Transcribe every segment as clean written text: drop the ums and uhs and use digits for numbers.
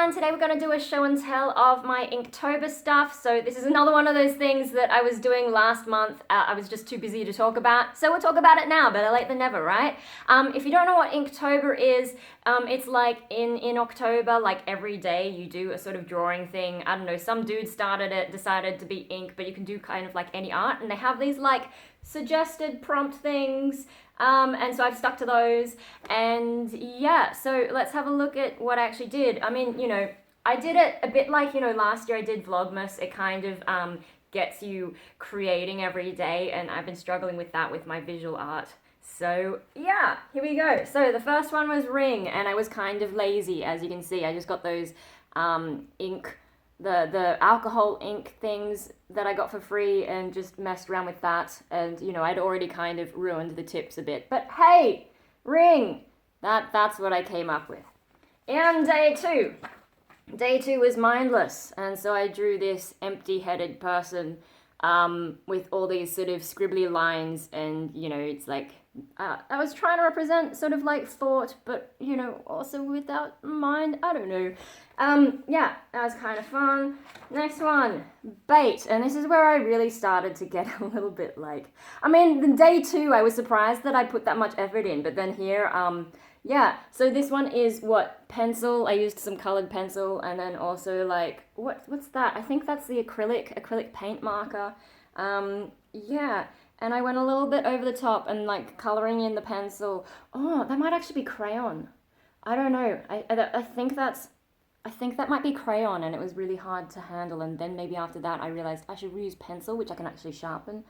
everyone, today we're going to do a show and tell of my Inktober stuff. So this is another one of those things that I was doing last month. I was just too busy to talk about, so we'll talk about it now, better late than never, right? If you don't know what Inktober is, it's like in October, like every day you do a sort of drawing thing. I don't know, some dude started it, decided to be ink, but you can do kind of like any art, and they have these like suggested prompt things. And so I've stuck to those, and yeah, so let's have a look at what I actually did. I mean, I did it a bit like, last year I did Vlogmas. It kind of gets you creating every day, and I've been struggling with that with my visual art. So yeah, here we go. So the first one was ring, and I was kind of lazy, as you can see. I just got those the alcohol ink things that I got for free and just messed around with that, and I'd already kind of ruined the tips a bit, but hey, ring, that's what I came up with. And day two was Mindless, and so I drew this empty-headed person with all these sort of scribbly lines, and it's like I was trying to represent sort of like thought, but also without mind. I don't know. Yeah, that was kind of fun. Next one, bait, and this is where I really started to get a little bit like, the day two I was surprised that I put that much effort in, but then here, yeah, so this one is pencil. I used some colored pencil, and then also like, what's that? I think that's the acrylic paint marker. Yeah, and I went a little bit over the top and like coloring in the pencil. Oh, that might actually be crayon. I don't know. I think that might be crayon, and it was really hard to handle, and then maybe after that I realized I should reuse pencil, which I can actually sharpen.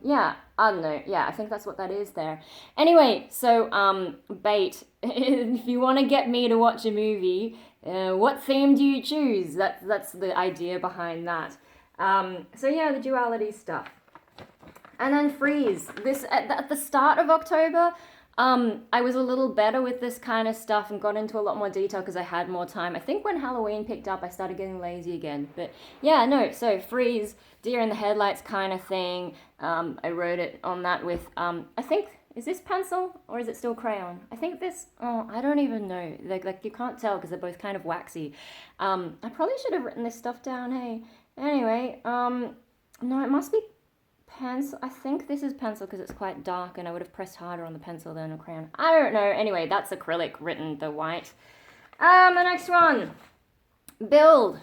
Yeah, I don't know. Yeah, I think that's what that is there. Anyway, so bait. If you want to get me to watch a movie, what theme do you choose? That's the idea behind that. So yeah, the duality stuff. And then freeze. This at the start of October, I was a little better with this kind of stuff and got into a lot more detail because I had more time. I think when Halloween picked up, I started getting lazy again. But yeah, no, so freeze, deer in the headlights kind of thing. I wrote it on that with, I think, is this pencil or is it still crayon? I think this, I don't even know. Like you can't tell because they're both kind of waxy. I probably should have written this stuff down, hey. Anyway, no, it must be pencil. I think this is pencil because it's quite dark, and I would have pressed harder on the pencil than a crayon. I don't know. Anyway, that's acrylic written, the white. The next one, build.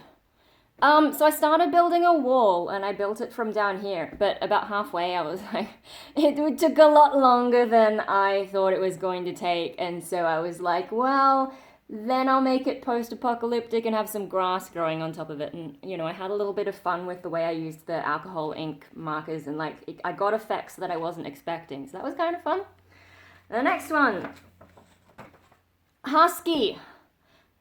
So I started building a wall, and I built it from down here, but about halfway I was like, it took a lot longer than I thought it was going to take, and so I was like, well, then I'll make it post-apocalyptic and have some grass growing on top of it. And, I had a little bit of fun with the way I used the alcohol ink markers, and I got effects that I wasn't expecting. So that was kind of fun. The next one, Husky.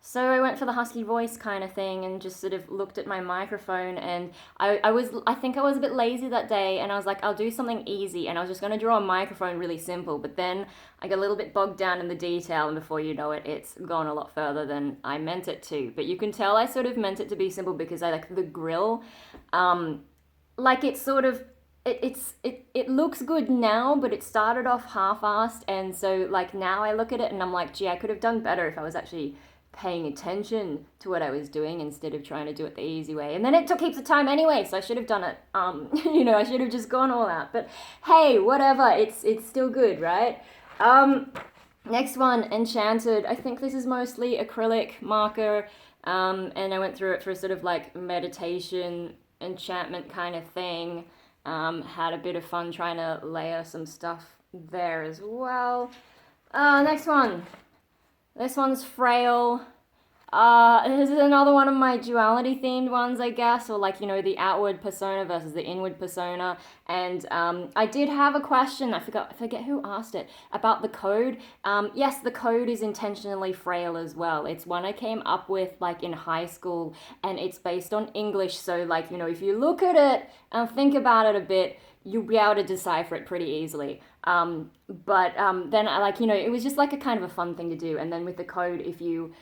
So I went for the husky voice kind of thing and just sort of looked at my microphone, and I think I was a bit lazy that day, and I was like, I'll do something easy, and I was just going to draw a microphone really simple, but then I got a little bit bogged down in the detail, and before you know it, it's gone a lot further than I meant it to. But you can tell I sort of meant it to be simple because I like the grill, like it's sort of, it looks good now, but it started off half-assed, and so like now I look at it and I'm like, gee, I could have done better if I was actually paying attention to what I was doing instead of trying to do it the easy way. And then it took heaps of time anyway, so I should have done it, I should have just gone all out. But hey, whatever, it's still good, right? Next one, Enchanted. I think this is mostly acrylic marker, and I went through it for sort of like meditation, enchantment kind of thing. Had a bit of fun trying to layer some stuff there as well. Next one. This one's Frail. This is another one of my duality themed ones, I guess, or like, the outward persona versus the inward persona. And I did have a question, I forget who asked it, about the code. Yes, the code is intentionally Frail as well. It's one I came up with like in high school, and it's based on English. So like, if you look at it and think about it a bit, you'll be able to decipher it pretty easily. But then it was just like a kind of a fun thing to do. And then with the code, if you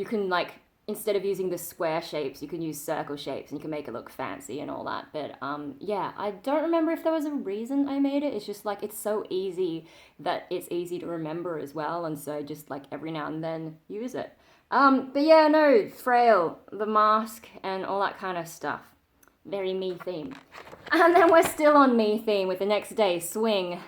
can like, instead of using the square shapes, you can use circle shapes, and you can make it look fancy and all that. But yeah, I don't remember if there was a reason I made it. It's just like, it's so easy that it's easy to remember as well. And so just like every now and then use it. But yeah, no, Frail, the mask, and all that kind of stuff. Very me theme. And then we're still on me theme with the next day, swing.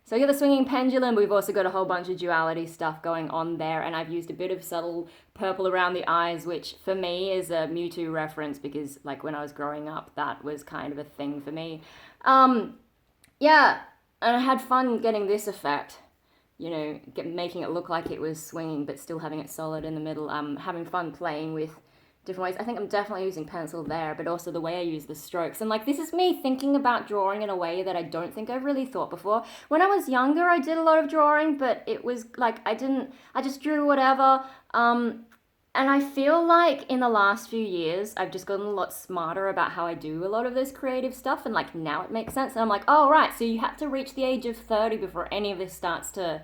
So we got the swinging pendulum, but we've also got a whole bunch of duality stuff going on there, and I've used a bit of subtle purple around the eyes, which for me is a Mewtwo reference because, like, when I was growing up, that was kind of a thing for me. Yeah, and I had fun getting this effect, you know, making it look like it was swinging, but still having it solid in the middle. Having fun playing with different ways. I think I'm definitely using pencil there, but also the way I use the strokes. And like, this is me thinking about drawing in a way that I don't think I've really thought before. When I was younger, I did a lot of drawing, but it was like, I just drew whatever. And I feel like in the last few years, I've just gotten a lot smarter about how I do a lot of this creative stuff. And like, now it makes sense. And I'm like, oh, right. So you have to reach the age of 30 before any of this starts to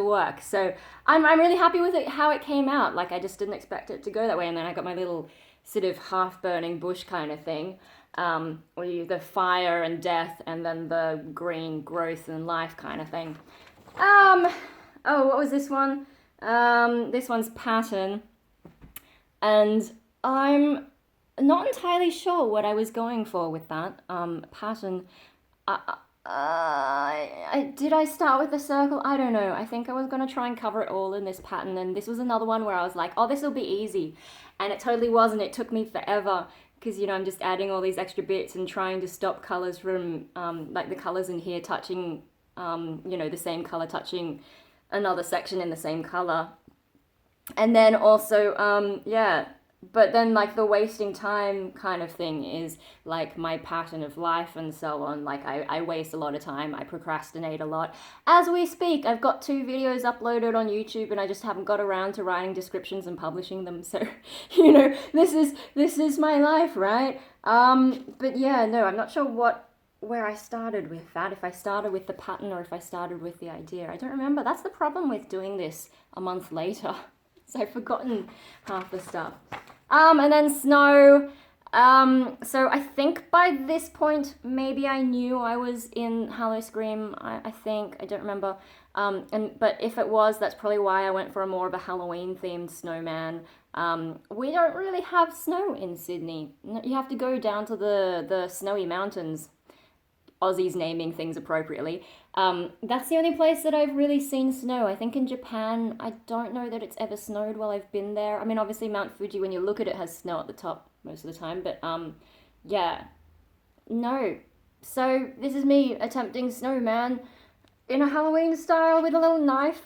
work. So I'm really happy with it, how it came out. Like, I just didn't expect it to go that way. And then I got my little sort of half burning bush kind of thing, where the fire and death, and then the green growth and life kind of thing. Oh, what was this one? This one's pattern, and I'm not entirely sure what I was going for with that pattern. Did I start with the circle? I don't know. I think I was going to try and cover it all in this pattern, and this was another one where I was like, oh, this will be easy. And it totally wasn't. It took me forever because, you know, I'm just adding all these extra bits and trying to stop colors from, like the colors in here touching, you know, the same color touching another section in the same color. And then also, yeah, but then like the wasting time kind of thing is like my pattern of life and so on. Like I waste a lot of time, I procrastinate a lot. As we speak, I've got 2 videos uploaded on YouTube and I just haven't got around to writing descriptions and publishing them. So, you know, this is my life, right? But yeah, no, I'm not sure where I started with that, if I started with the pattern or if I started with the idea. I don't remember. That's the problem with doing this a month later. So I've forgotten half the stuff. And then snow. So I think by this point, maybe I knew I was in Hallow Scream, I think. I don't remember. But if it was, that's probably why I went for a more of a Halloween-themed snowman. We don't really have snow in Sydney. You have to go down to the snowy mountains. Aussies naming things appropriately. That's the only place that I've really seen snow. I think in Japan, I don't know that it's ever snowed while I've been there. I mean, obviously Mount Fuji, when you look at it, has snow at the top most of the time, but yeah, no. So this is me attempting snowman in a Halloween style with a little knife.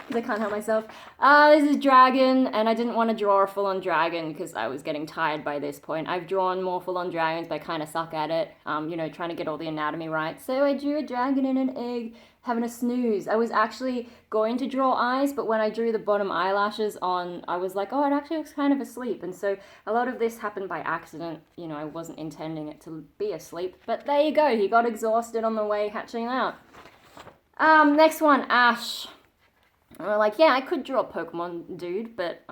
Because I can't help myself. This is dragon, and I didn't want to draw a full-on dragon because I was getting tired by this point. I've drawn more full-on dragons, but I kind of suck at it, you know, trying to get all the anatomy right. So I drew a dragon and an egg, having a snooze. I was actually going to draw eyes, but when I drew the bottom eyelashes on, I was like, oh, it actually looks kind of asleep. And so a lot of this happened by accident. You know, I wasn't intending it to be asleep, but there you go. He got exhausted on the way hatching out. Next one, Ash. And we're like, yeah, I could draw a Pokemon dude, but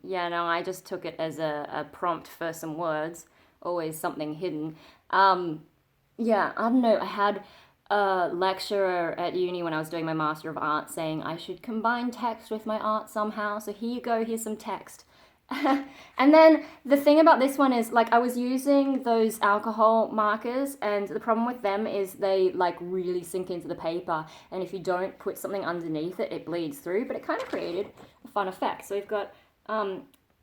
yeah, no, I just took it as a prompt for some words, always something hidden. Yeah, I don't know, I had a lecturer at uni when I was doing my Master of Art saying I should combine text with my art somehow, so here you go, here's some text. And then the thing about this one is, like, I was using those alcohol markers, and the problem with them is they like really sink into the paper, and if you don't put something underneath it, it bleeds through. But it kind of created a fun effect. So we've got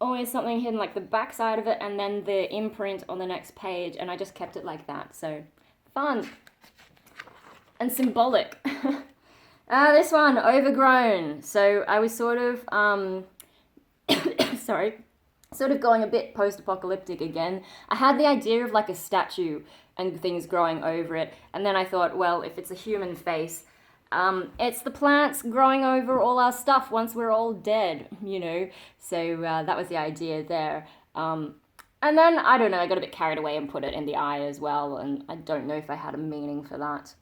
always something hidden, like the back side of it, and then the imprint on the next page, and I just kept it like that. So fun and symbolic. This one, Overgrown. So I was sort of sort of going a bit post-apocalyptic again. I had the idea of like a statue and things growing over it, and then I thought, well, if it's a human face, it's the plants growing over all our stuff once we're all dead, you know? So that was the idea there. And then, I don't know, I got a bit carried away and put it in the eye as well, and I don't know if I had a meaning for that.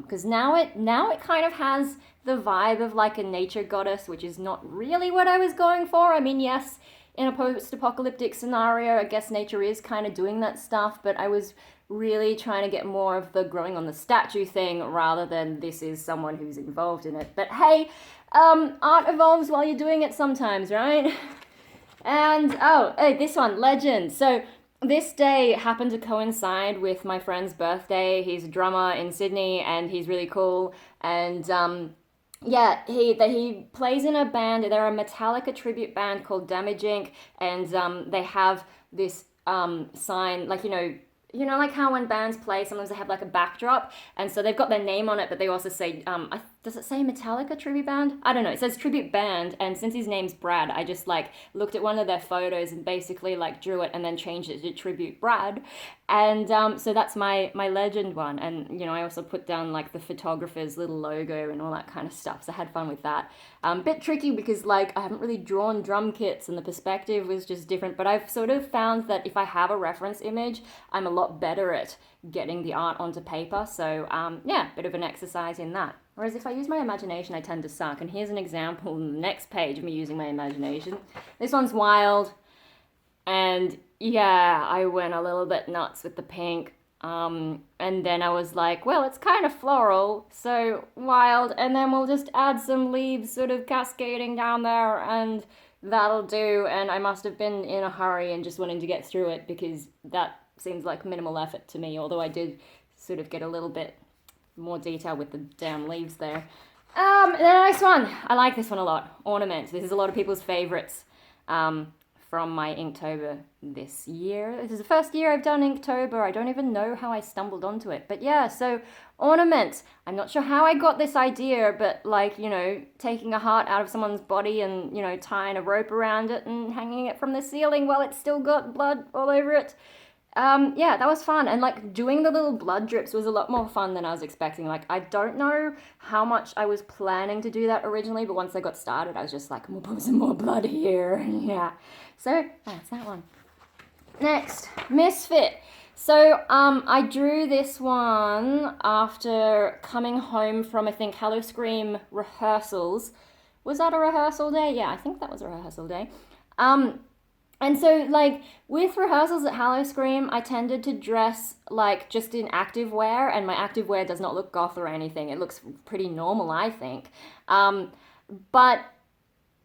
Because now it kind of has the vibe of like a nature goddess, which is not really what I was going for. I mean, yes, in a post-apocalyptic scenario, I guess nature is kind of doing that stuff, but I was really trying to get more of the growing on the statue thing rather than this is someone who's involved in it. But hey, art evolves while you're doing it sometimes, right? And, oh, hey, this one, legend. So, this day happened to coincide with my friend's birthday. He's a drummer in Sydney, and he's really cool. And, yeah, he plays in a band. They're a Metallica tribute band called Damage Inc. And, they have this, sign, like, like how when bands play, sometimes they have like a backdrop, and so they've got their name on it, but they also say, does it say Metallica tribute band? I don't know. It says tribute band, and since his name's Brad, I just like looked at one of their photos and basically like drew it and then changed it to tribute Brad, and so that's my legend one, and I also put down like the photographer's little logo and all that kind of stuff. So I had fun with that. Bit tricky because like I haven't really drawn drum kits, and the perspective was just different. But I've sort of found that if I have a reference image, I'm a lot better at getting the art onto paper. So yeah, bit of an exercise in that. Whereas if I use my imagination, I tend to suck. And here's an example on the next page of me using my imagination. This one's wild. And yeah, I went a little bit nuts with the pink. And then I was like, well, it's kind of floral, so wild. And then we'll just add some leaves sort of cascading down there, and that'll do. And I must have been in a hurry and just wanting to get through it, because that seems like minimal effort to me, although I did sort of get a little bit more detail with the damn leaves there. The next one, I like this one a lot. Ornaments. This is a lot of people's favorites from my Inktober this year. This is the first year I've done Inktober. I don't even know how I stumbled onto it. But yeah, so Ornaments. I'm not sure how I got this idea, but like, taking a heart out of someone's body and, tying a rope around it and hanging it from the ceiling while it's still got blood all over it. Yeah, that was fun. And like doing the little blood drips was a lot more fun than I was expecting. Like, I don't know how much I was planning to do that originally, but once I got started, I was just like, we'll put some more blood here. Yeah. So that's that one. Next, Misfit. So, I drew this one after coming home from, I think, Hello Scream rehearsals. Was that a rehearsal day? Yeah, I think that was a rehearsal day. And so, like, with rehearsals at Hello Scream, I tended to dress, like, just in active wear, and my active wear does not look goth or anything. It looks pretty normal, I think. But,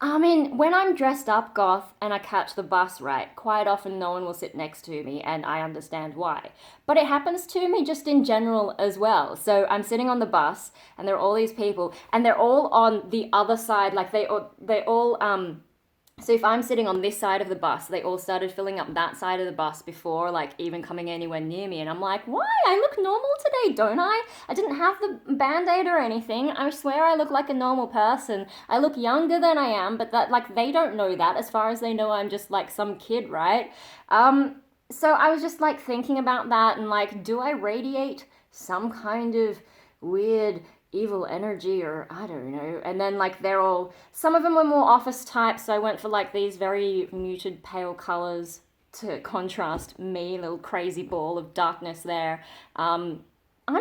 I mean, when I'm dressed up goth and I catch the bus, right, quite often no one will sit next to me, and I understand why. But it happens to me just in general as well. So I'm sitting on the bus, and there are all these people, and they're all on the other side, like, they all so if I'm sitting on this side of the bus, they all started filling up that side of the bus before, like, even coming anywhere near me. And I'm like, why? I look normal today, don't I? I didn't have the Band-Aid or anything. I swear I look like a normal person. I look younger than I am, but that, like, they don't know that. As far as they know, I'm just, like, some kid, right? So I was just, like, thinking about that and, like, do I radiate some kind of weird evil energy, or I don't know. And then like some of them were more office types, so I went for like these very muted pale colors to contrast me, little crazy ball of darkness there. I'm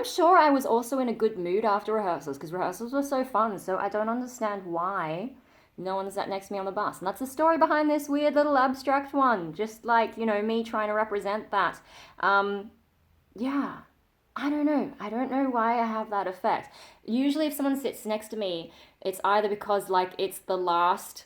sure I was also in a good mood after rehearsals, because rehearsals were so fun, so I don't understand why no one sat next to me on the bus. And that's the story behind this weird little abstract one, just like, me trying to represent that. Yeah, I don't know why I have that effect. Usually if someone sits next to me, it's either because like it's the last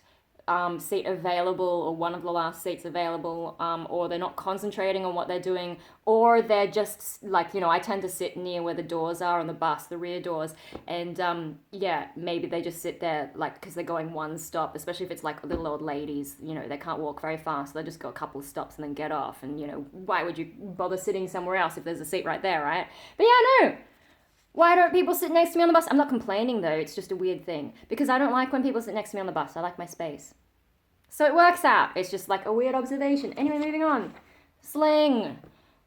seat available, or one of the last seats available, or they're not concentrating on what they're doing, or they're just like, I tend to sit near where the doors are on the bus, the rear doors, and yeah, maybe they just sit there like because they're going one stop, especially if it's like little old ladies, they can't walk very fast, so they just go a couple of stops and then get off, and why would you bother sitting somewhere else if there's a seat right there, right? But yeah, no. Why don't people sit next to me on the bus? I'm not complaining though, it's just a weird thing. Because I don't like when people sit next to me on the bus. I like my space. So it works out. It's just like a weird observation. Anyway, moving on. Sling.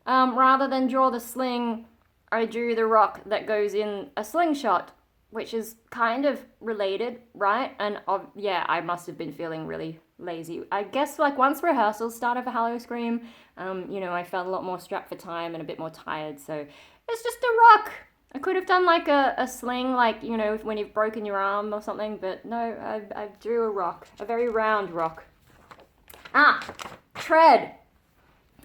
Rather than draw the sling, I drew the rock that goes in a slingshot, which is kind of related, right? And yeah, I must have been feeling really lazy. I guess like once rehearsals started for Hello Scream, I felt a lot more strapped for time and a bit more tired. So it's just a rock. I could have done like a sling, like, when you've broken your arm or something, but no, I drew a rock, a very round rock. Tread.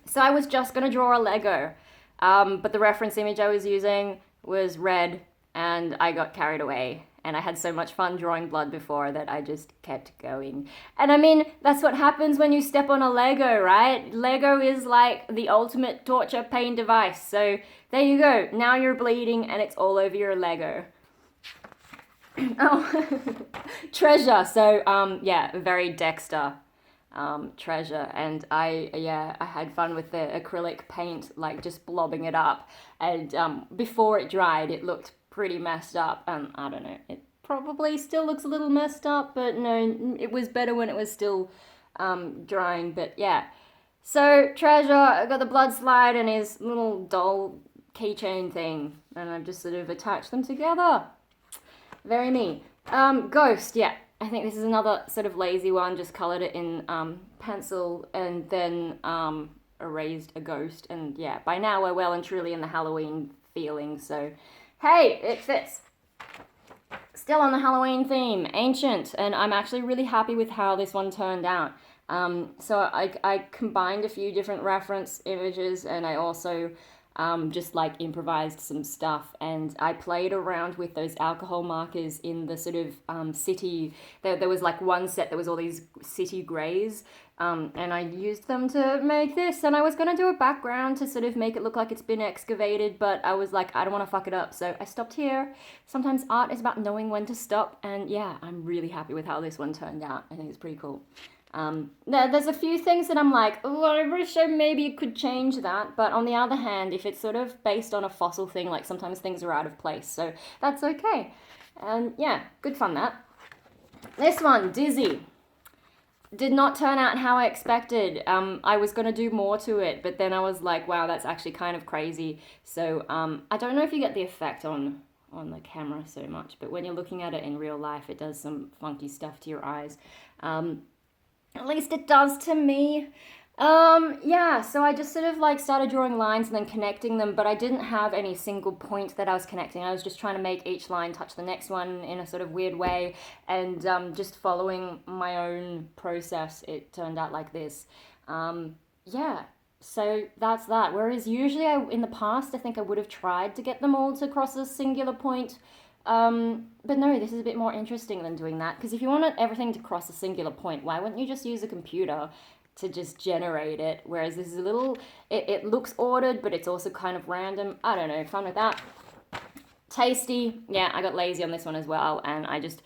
So I was just going to draw a Lego, but the reference image I was using was red, and I got carried away, and I had so much fun drawing blood before that I just kept going. And I mean, that's what happens when you step on a Lego, right? Lego is like the ultimate torture pain device. So there you go. Now you're bleeding and it's all over your Lego. Oh, treasure. So yeah, very Dexter treasure, and I had fun with the acrylic paint, like just blobbing it up, and before it dried it looked pretty messed up, and I don't know, it probably still looks a little messed up, but no, it was better when it was still drying. But yeah, so treasure, I got the blood slide and his little doll keychain thing, and I've just sort of attached them together. Very me. Ghost, yeah. I think this is another sort of lazy one, just coloured it in pencil and then erased a ghost. And yeah, by now we're well and truly in the Halloween feeling, so hey, it fits. Still on the Halloween theme, Ancient, and I'm actually really happy with how this one turned out. So I combined a few different reference images, and I also just like improvised some stuff, and I played around with those alcohol markers in the sort of city. There was like one set that was all these city greys, and I used them to make this, and I was going to do a background to sort of make it look like it's been excavated, but I was like, I don't want to fuck it up, so I stopped here. Sometimes art is about knowing when to stop, and yeah, I'm really happy with how this one turned out. I think it's pretty cool. There's a few things that I'm like, oh, I wish I maybe could change that, but on the other hand, if it's sort of based on a fossil thing, like sometimes things are out of place, so that's okay. And yeah, good fun that. This one, Doozy, did not turn out how I expected. I was gonna do more to it, but then I was like, wow, that's actually kind of crazy. So I don't know if you get the effect on the camera so much, but when you're looking at it in real life, it does some funky stuff to your eyes. At least it does to me. Yeah, so I just sort of like started drawing lines and then connecting them, but I didn't have any single point that I was connecting. I was just trying to make each line touch the next one in a sort of weird way, and just following my own process, it turned out like this. Yeah, so that's that. Whereas usually in the past, I think I would have tried to get them all to cross a singular point. But no, this is a bit more interesting than doing that, because if you wanted everything to cross a singular point, why wouldn't you just use a computer to just generate it? Whereas this is a little, it looks ordered, but it's also kind of random. I don't know, fun with that. Tasty, yeah, I got lazy on this one as well, and I just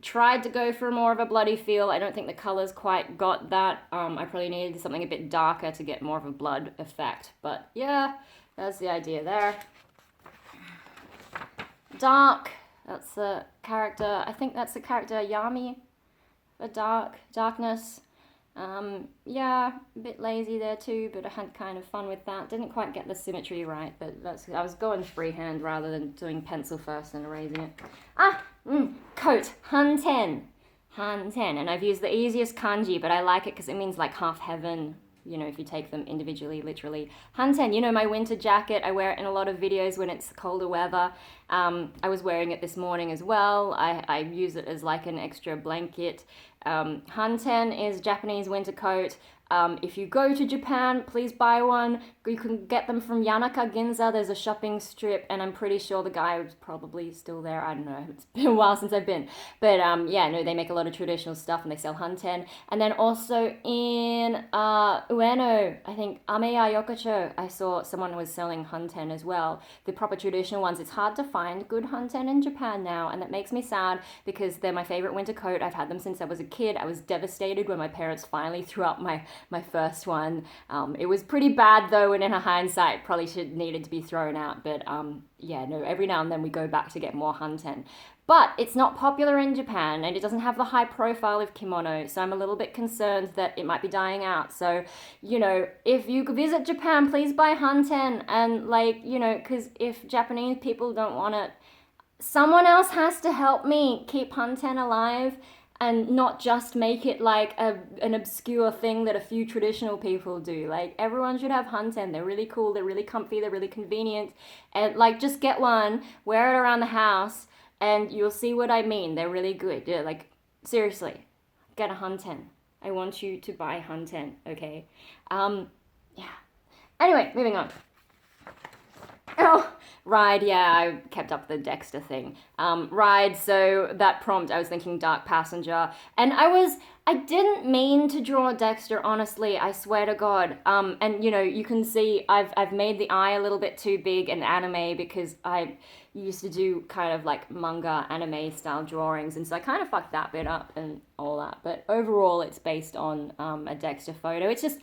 tried to go for more of a bloody feel. I don't think the colors quite got that. I probably needed something a bit darker to get more of a blood effect, but yeah, that's the idea there. Dark, that's the character, I think that's the character Yami, for darkness. Yeah, a bit lazy there too, but I had kind of fun with that. Didn't quite get the symmetry right, but I was going freehand rather than doing pencil first and erasing it. Coat, Huntin, and I've used the easiest kanji, but I like it because it means like half heaven, you know, if you take them individually, literally. Huntin, you know, my winter jacket, I wear it in a lot of videos when it's colder weather. I was wearing it this morning as well. I use it as like an extra blanket. Huntin is Japanese winter coat. If you go to Japan, please buy one. You can get them from Yanaka Ginza. There's a shopping strip, and I'm pretty sure the guy was probably still there. I don't know. It's been a while since I've been. But yeah, no, they make a lot of traditional stuff, and they sell Huntin. And then also in Ueno, I think Ameya Yokocho, I saw someone was selling Huntin as well. The proper traditional ones. It's hard to find good Huntin in Japan now, and that makes me sad because they're my favorite winter coat. I've had them since I was a kid. I was devastated when my parents finally threw out my first one. It was pretty bad though, and in hindsight probably needed to be thrown out, but yeah, no, every now and then we go back to get more Huntin. But it's not popular in Japan, and it doesn't have the high profile of kimono, so I'm a little bit concerned that it might be dying out. So, you know, if you visit Japan, please buy Huntin, and like, you know, because if Japanese people don't want it, someone else has to help me keep Huntin alive, and not just make it like an obscure thing that a few traditional people do. Like, everyone should have Huntin. They're really cool, they're really comfy, they're really convenient. And like, just get one, wear it around the house, and you'll see what I mean. They're really good. Yeah, like, seriously, get a Huntin. I want you to buy Huntin, okay? Yeah. Anyway, moving on. Oh, Ride, yeah, I kept up the Dexter thing. Ride, so that prompt, I was thinking Dark Passenger, and I didn't mean to draw Dexter, honestly, I swear to God. And you can see I've made the eye a little bit too big in anime because I used to do kind of like manga anime style drawings, and so I kind of fucked that bit up and all that. But overall, it's based on a Dexter photo. It's just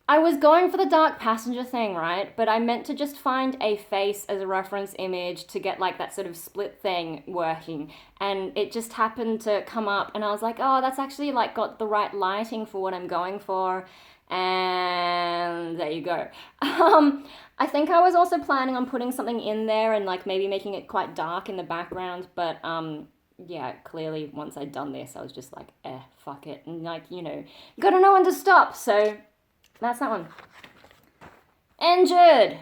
I was going for the Dark Passenger thing, right? But I meant to just find a face as a reference image to get like that sort of split thing working. And it just happened to come up and I was like, oh, that's actually like got the right lighting for what I'm going for. And there you go. I think I was also planning on putting something in there and like maybe making it quite dark in the background. But yeah, clearly once I'd done this, I was just like, fuck it. And like, you gotta know when to stop. So that's that one. Injured.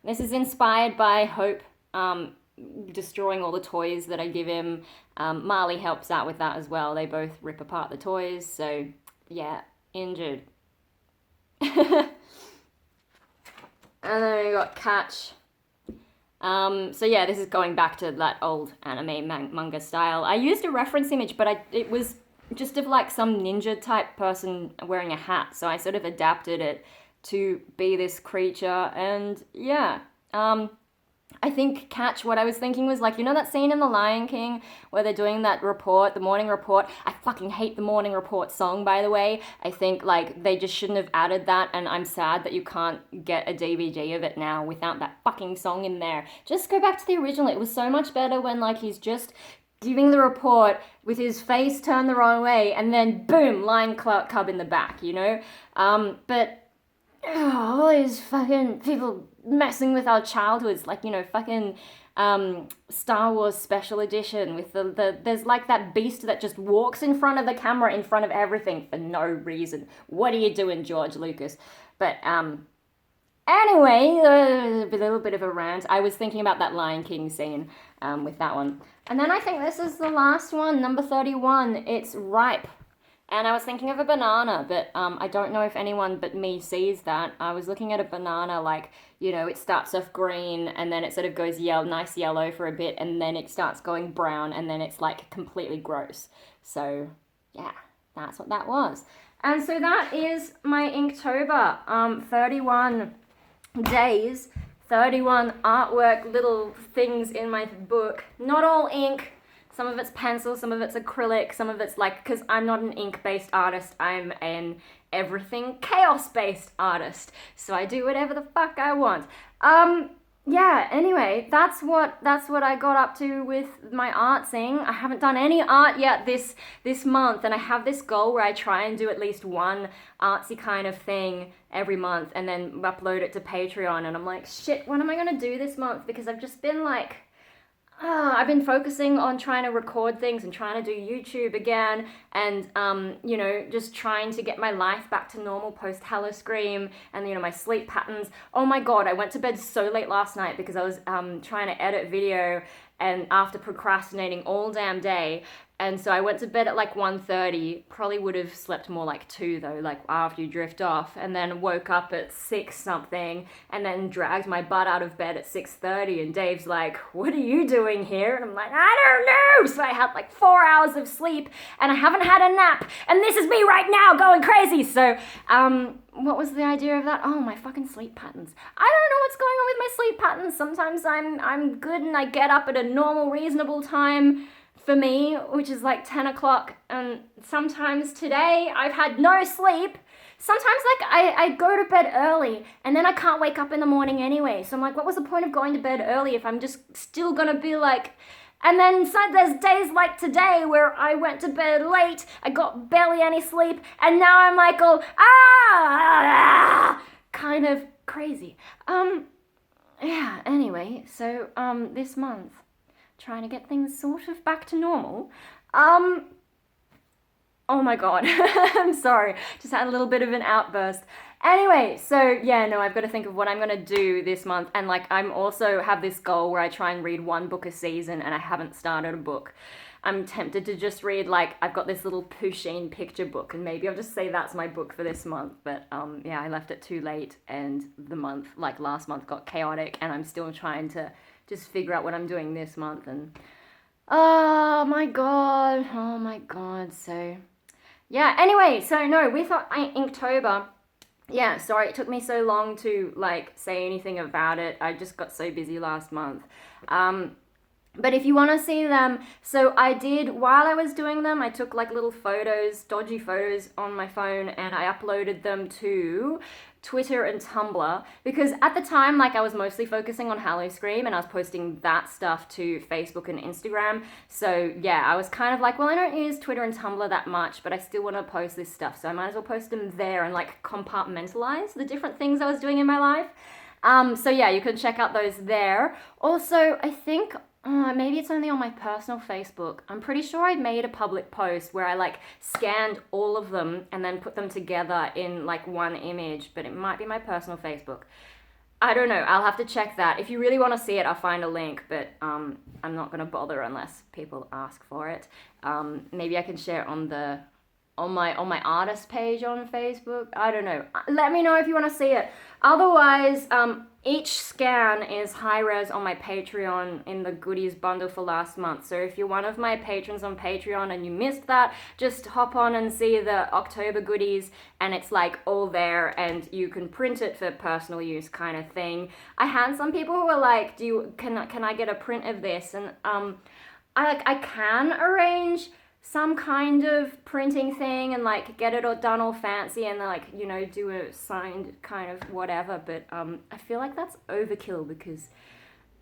This is inspired by Hope destroying all the toys that I give him. Marley helps out with that as well. They both rip apart the toys. So yeah, Injured. And then we got Catch. So yeah, this is going back to that old anime manga style. I used a reference image, but it was just of like some ninja type person wearing a hat, so I sort of adapted it to be this creature, and yeah, I think Catch, what I was thinking was like, that scene in The Lion King where they're doing that report, the morning report. I fucking hate the morning report song, by the way. I think like they just shouldn't have added that, and I'm sad that you can't get a DVD of it now without that fucking song in there. Just go back to the original. It was so much better when like he's just giving the report with his face turned the wrong way, and then boom, lion cub in the back, but all these fucking people messing with our childhoods, like, fucking Star Wars Special Edition with there's like that beast that just walks in front of the camera in front of everything for no reason. What are you doing, George Lucas? But anyway, a little bit of a rant. I was thinking about that Lion King scene with that one. And then I think this is the last one, number 31. It's Ripe. And I was thinking of a banana, but I don't know if anyone but me sees that. I was looking at a banana like, it starts off green and then it sort of goes nice yellow for a bit, and then it starts going brown and then it's like completely gross. So yeah, that's what that was. And so that is my Inktober, 31 days, 31 artwork little things in my book. Not all ink. Some of it's pencil, some of it's acrylic, some of it's like, because I'm not an ink-based artist, I'm an everything chaos-based artist. So I do whatever the fuck I want. Yeah, anyway, that's what I got up to with my artsing. I haven't done any art yet this month, and I have this goal where I try and do at least one artsy kind of thing every month and then upload it to Patreon. And I'm like, shit, what am I gonna do this month? Because I've just been like, I've been focusing on trying to record things and trying to do YouTube again, and just trying to get my life back to normal post Hello Scream, and my sleep patterns. Oh my god, I went to bed so late last night because I was trying to edit video, and after procrastinating all damn day. And so I went to bed at like 1:30, probably would have slept more like 2 though, like after you drift off, and then woke up at 6 something, and then dragged my butt out of bed at 6:30, and Dave's like, what are you doing here? And I'm like, I don't know! So I had like 4 hours of sleep, and I haven't had a nap, and this is me right now going crazy! So, what was the idea of that? Oh, my fucking sleep patterns. I don't know what's going on with my sleep patterns. Sometimes I'm good and I get up at a normal, reasonable time for me, which is like 10 o'clock, and sometimes today I've had no sleep. Sometimes like I go to bed early and then I can't wake up in the morning anyway. So I'm like, what was the point of going to bed early if I'm just still gonna be like... And then so there's days like today where I went to bed late, I got barely any sleep, and now I'm like all, kind of crazy. Yeah, anyway, so this month, trying to get things sort of back to normal. Oh my god, I'm sorry, just had a little bit of an outburst. Anyway, so yeah, no, I've got to think of what I'm gonna do this month, and like I'm also have this goal where I try and read one book a season, and I haven't started a book. I'm tempted to just read, like, I've got this little Pusheen picture book, and maybe I'll just say that's my book for this month. But yeah, I left it too late, and the month, like last month, got chaotic, and I'm still trying to just figure out what I'm doing this month. And oh my god. So yeah, anyway, so no, we thought Inktober. Yeah, sorry it took me so long to like say anything about it. I just got so busy last month. But if you want to see them, so I did, while I was doing them, I took like little photos, dodgy photos on my phone, and I uploaded them to Twitter and Tumblr, because at the time, like, I was mostly focusing on Hallowscream, and I was posting that stuff to Facebook and Instagram. So yeah, I was kind of like, well, I don't use Twitter and Tumblr that much, but I still want to post this stuff, so I might as well post them there and like compartmentalize the different things I was doing in my life. So yeah, you can check out those there. Also, I think maybe it's only on my personal Facebook. I'm pretty sure I made a public post where I like scanned all of them and then put them together in like one image, but it might be my personal Facebook. I don't know. I'll have to check that. If you really want to see it, I'll find a link, but I'm not going to bother unless people ask for it. Maybe I can share it on my artist page on Facebook. I don't know. Let me know if you want to see it. Otherwise, each scan is high res on my Patreon in the goodies bundle for last month. So if you're one of my patrons on Patreon and you missed that, just hop on and see the October goodies, and it's like all there, and you can print it for personal use kind of thing. I had some people who were like, can I get a print of this? And I can arrange some kind of printing thing and like get it all done all fancy and like, you know, do a signed kind of whatever, but I feel like that's overkill because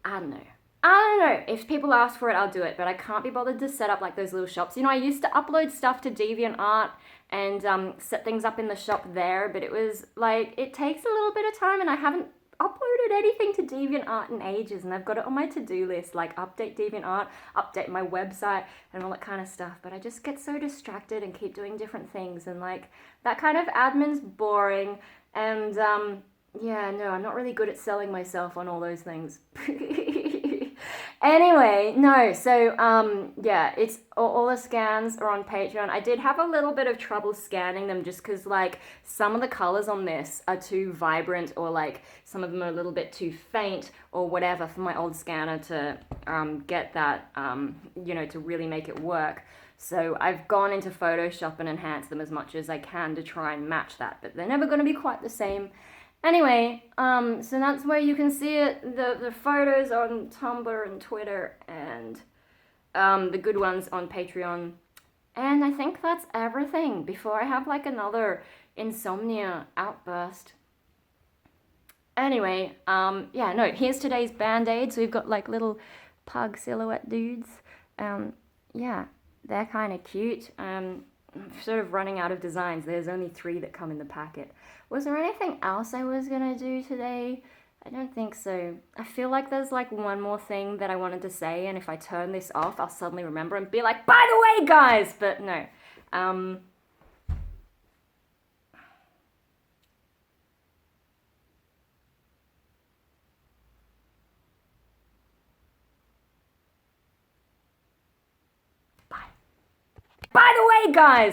I don't know. If people ask for it, I'll do it, but I can't be bothered to set up like those little shops. You know, I used to upload stuff to DeviantArt and set things up in the shop there, but it was like, it takes a little bit of time, and I haven't uploaded anything to DeviantArt in ages, and I've got it on my to-do list, like update DeviantArt, update my website, and all that kind of stuff, but I just get so distracted and keep doing different things, and like, that kind of admin's boring, and yeah, no, I'm not really good at selling myself on all those things. Anyway, no, so, yeah, it's, all the scans are on Patreon. I did have a little bit of trouble scanning them just because, like, some of the colors on this are too vibrant, or, like, some of them are a little bit too faint or whatever for my old scanner to get that, you know, to really make it work. So I've gone into Photoshop and enhanced them as much as I can to try and match that, but they're never going to be quite the same. Anyway, so that's where you can see it, the photos on Tumblr and Twitter, and the good ones on Patreon. And I think that's everything before I have like another Insomnia Outburst. Anyway, yeah, no, here's today's Band-Aids. We've got like little pug silhouette dudes. Yeah, they're kind of cute. I'm sort of running out of designs. There's only 3 that come in the packet. Was there anything else I was gonna do today? I don't think so. I feel like there's like one more thing that I wanted to say, and if I turn this off, I'll suddenly remember and be like, by the way, guys! But no. Bye. By the way, guys!